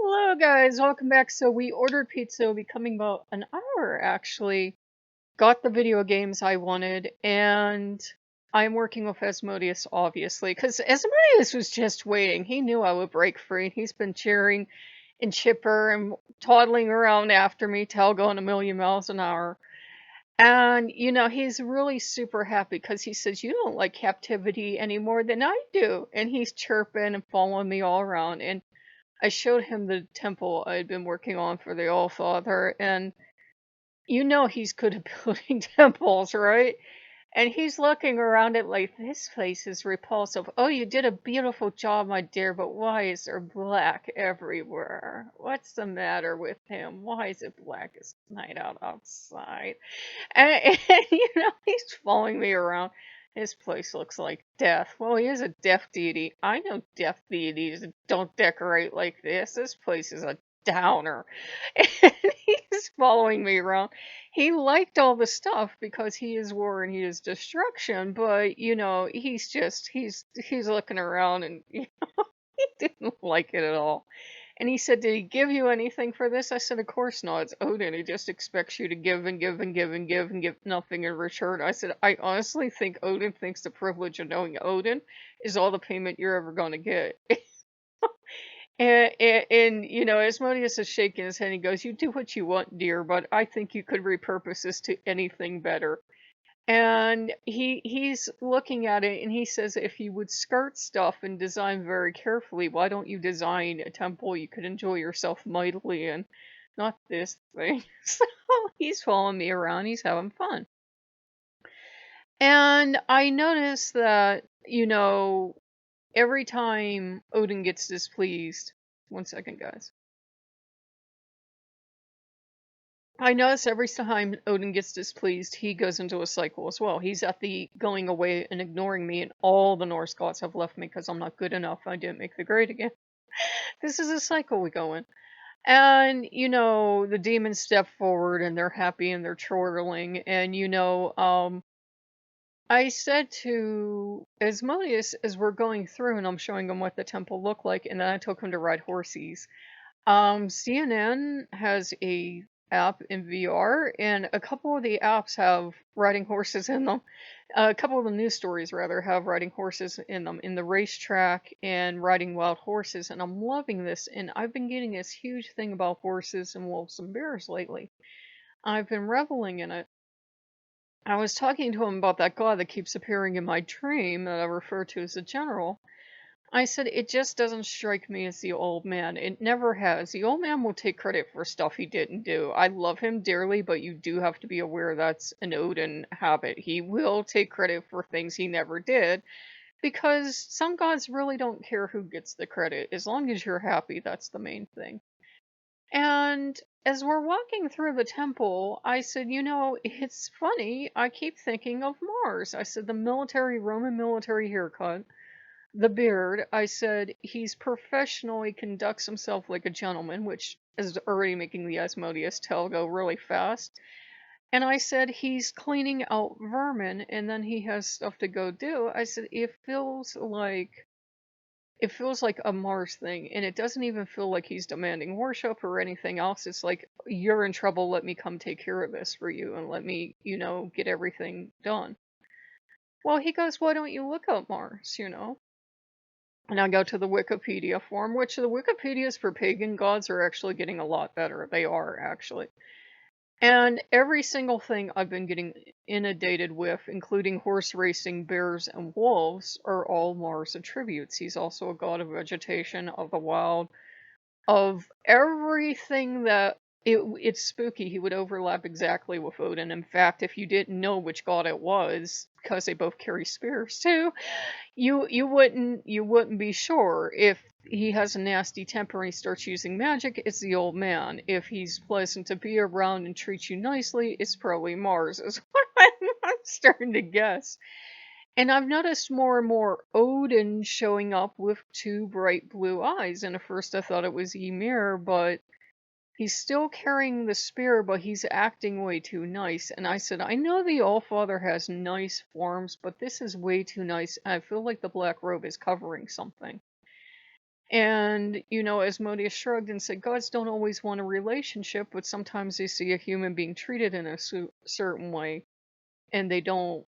Hello, guys. Welcome back. So we ordered pizza. It'll be coming about an hour, actually. Got the video games I wanted, and I'm working with Asmodeus, obviously, because Asmodeus was just waiting. He knew I would break free. He's been cheering and chipper and toddling around after me, tail going a million miles an hour. And, he's really super happy because he says, "You don't like captivity any more than I do." And he's chirping and following me all around. And I showed him the temple I'd been working on for the All-Father, and he's good at building temples, right? And he's looking around it like, "This place is repulsive. Oh, you did a beautiful job, my dear, but why is there black everywhere? What's the matter with him? Why is it black as night out outside?" And he's following me around. This place looks like death. Well, he is a death deity. I know death deities don't decorate like this. This place is a downer. And he's following me around. He liked all the stuff because he is war and he is destruction, but he's looking around and he didn't like it at all. And he said, "Did he give you anything for this?" I said, "Of course not. It's Odin. He just expects you to give and give and give and give and give nothing in return." I said, "I honestly think Odin thinks the privilege of knowing Odin is all the payment you're ever going to get." And Asmodeus is shaking his head. He goes, "You do what you want, dear, but I think you could repurpose this to anything better." And he's looking at it and he says, "If you would skirt stuff and design very carefully, why don't you design a temple you could enjoy yourself mightily in? Not this thing." So he's following me around, he's having fun. And I noticed that, every time Odin gets displeased, one second, guys. I notice every time Odin gets displeased, he goes into a cycle as well. He's at the going away and ignoring me, and all the Norse gods have left me because I'm not good enough. I didn't make the grade again. This is a cycle we go in. And, the demons step forward and they're happy and they're chortling. And, I said to Asmodeus as we're going through and I'm showing him what the temple looked like, and then I took him to ride horses. CNN has a app in VR, and a couple of the apps have riding horses in them. A couple of the news stories, rather, have riding horses in them, in the racetrack and riding wild horses, and I'm loving this. And I've been getting this huge thing about horses and wolves and bears lately. I've been reveling in it. I was talking to him about that god that keeps appearing in my dream that I refer to as the general. I said, "It just doesn't strike me as the old man. It never has. The old man will take credit for stuff he didn't do. I love him dearly, but you do have to be aware that's an Odin habit. He will take credit for things he never did, because some gods really don't care who gets the credit. As long as you're happy, that's the main thing." And as we're walking through the temple, I said, "It's funny. I keep thinking of Mars." I said, "The Roman military haircut, the beard." I said, "He's professional. He conducts himself like a gentleman," which is already making the Asmodeus tail go really fast. And I said, "He's cleaning out vermin, and then he has stuff to go do." I said, it feels like a Mars thing, and it doesn't even feel like he's demanding worship or anything else. It's like, you're in trouble, let me come take care of this for you and let me, get everything done. Well, he goes, "Why don't you look up Mars?" And I go to the Wikipedia form, which the Wikipedias for pagan gods are actually getting a lot better. They are, actually. And every single thing I've been getting inundated with, including horse racing, bears, and wolves, are all Mars attributes. He's also a god of vegetation, of the wild, of everything that it's spooky. He would overlap exactly with Odin. In fact, if you didn't know which god it was, because they both carry spears too, you wouldn't be sure. If he has a nasty temper and he starts using magic, it's the old man. If he's pleasant to be around and treats you nicely, it's probably Mars, is what I'm starting to guess. And I've noticed more and more Odin showing up with two bright blue eyes. And at first I thought it was Ymir, but he's still carrying the spear, but he's acting way too nice. And I said, "I know the Allfather has nice forms, but this is way too nice. And I feel like the black robe is covering something." And, Asmodeus shrugged and said, gods don't always want a relationship, but sometimes they see a human being treated in a certain way, and they don't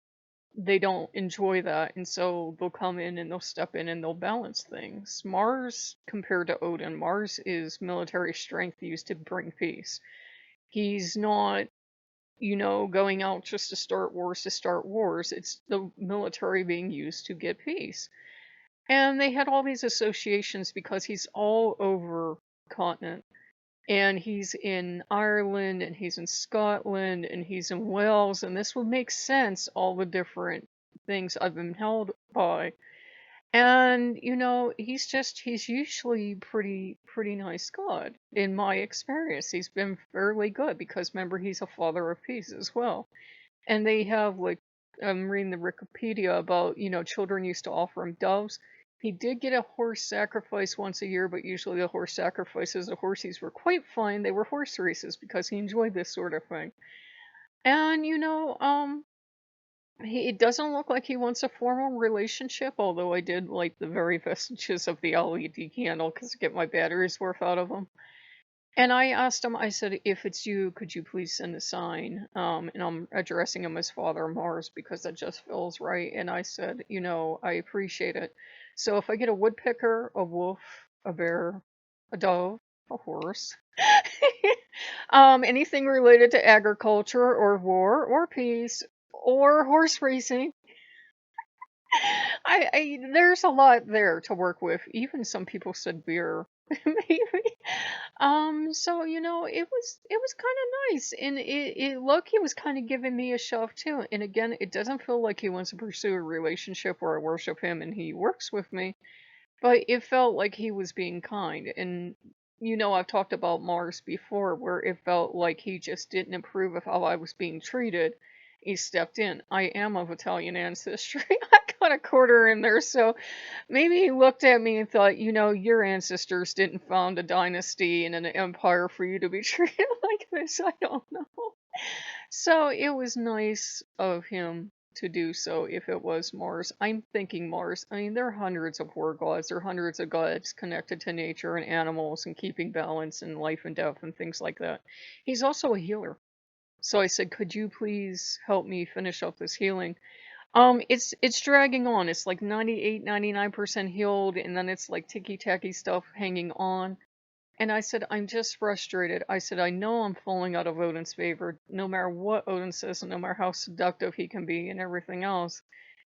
enjoy that, and so they'll come in and they'll step in and they'll balance things. Mars, compared to Odin, Mars is military strength used to bring peace. He's not, going out just to start wars to start wars. It's the military being used to get peace. And they had all these associations because he's all over the continent. And he's in Ireland, and he's in Scotland, and he's in Wales, and this would make sense, all the different things I've been held by. And, he's usually pretty nice God. In my experience, he's been fairly good because remember, he's a father of peace as well. And they have, like, I'm reading the Wikipedia about, children used to offer him doves. He did get a horse sacrifice once a year, but usually the horse sacrifices, the horses were quite fine. They were horse races because he enjoyed this sort of thing. And, it doesn't look like he wants a formal relationship, although I did like the very vestiges of the LED candle because I get my batteries worth out of them. And I asked him, I said, if it's you, could you please send a sign? And I'm addressing him as Father Mars because that just feels right. And I said, I appreciate it. So if I get a woodpecker, a wolf, a bear, a dove, a horse, anything related to agriculture or war or peace or horse racing, there's a lot there to work with. Even some people said beer, maybe. So it was kind of nice, and Loki was kind of giving me a shove too. And again, it doesn't feel like he wants to pursue a relationship where I worship him and he works with me, but it felt like he was being kind. And I've talked about Mars before, where it felt like he just didn't approve of how I was being treated. He stepped in. I am of Italian ancestry. I got a quarter in there, so maybe he looked at me and thought, your ancestors didn't found a dynasty and an empire for you to be treated like this. I don't know. So it was nice of him to do so if it was Mars. I'm thinking Mars. I mean, there are hundreds of war gods. There are hundreds of gods connected to nature and animals and keeping balance and life and death and things like that. He's also a healer. So I said, could you please help me finish up this healing? It's dragging on. It's like 98, 99% healed, and then it's like ticky-tacky stuff hanging on. And I said, I'm just frustrated. I said, I know I'm falling out of Odin's favor, no matter what Odin says, and no matter how seductive he can be and everything else.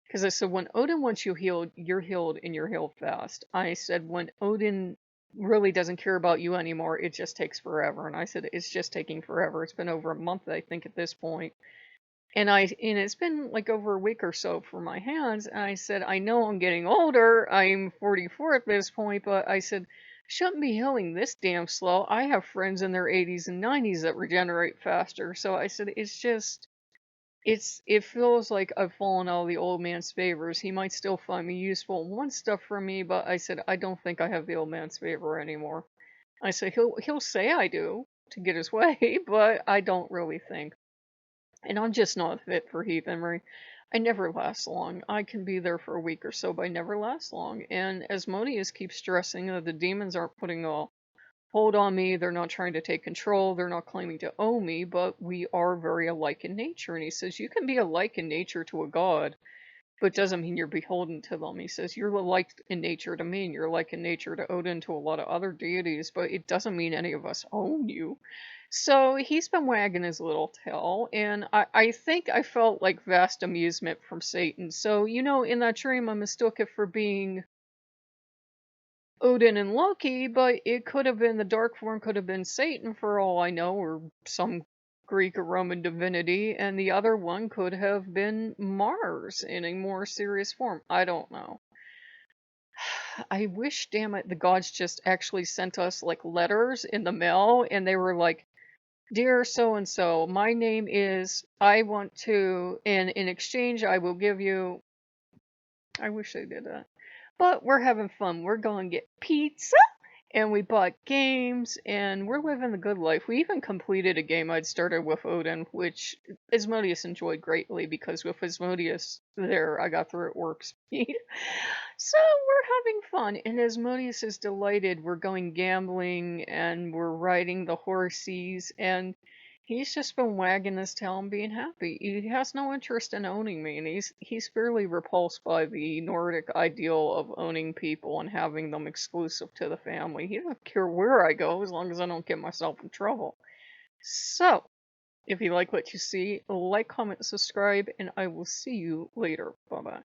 Because I said, when Odin wants you healed, and you're healed fast. I said, when Odin really doesn't care about you anymore, it just takes forever. And I said, it's just taking forever. It's been over a month, I think, at this point. And it's been like over a week or so for my hands. And I said, I know I'm getting older. I'm 44 at this point, but I said, shouldn't be healing this damn slow. I have friends in their 80s and 90s that regenerate faster. So I said, it feels like I've fallen out of the old man's favors. He might still find me useful and want stuff from me, but I said, I don't think I have the old man's favor anymore. I said, he'll say I do to get his way, but I don't really think. And I'm just not fit for heathenry. I never last long. I can be there for a week or so, but I never last long. And Asmodeus keeps stressing that the demons aren't putting a hold on me. They're not trying to take control. They're not claiming to own me, but we are very alike in nature. And he says, you can be alike in nature to a god, but doesn't mean you're beholden to them. He says, you're alike in nature to me, and you're alike in nature to Odin, to a lot of other deities, but it doesn't mean any of us own you. So he's been wagging his little tail, and I think I felt like vast amusement from Satan. So, in that dream, I mistook it for being Odin and Loki, but it could have been the dark form, could have been Satan for all I know, or some Greek or Roman divinity, and the other one could have been Mars in a more serious form. I don't know. I wish, damn it, the gods just actually sent us like letters in the mail, and they were like, dear so and so, my name is, I want to, and in exchange, I will give you. I wish they did that. But we're having fun. We're going to get pizza And we bought games, and we're living the good life. We even completed a game I'd started with Odin, which Asmodeus enjoyed greatly because with Asmodeus there, I got through at warp speed. So we're having fun, and Asmodeus is delighted. We're going gambling, and we're riding the horsies, and he's just been wagging his tail and being happy. He has no interest in owning me, and he's fairly repulsed by the Nordic ideal of owning people and having them exclusive to the family. He doesn't care where I go as long as I don't get myself in trouble. So, if you like what you see, like, comment, subscribe, and I will see you later. Bye bye.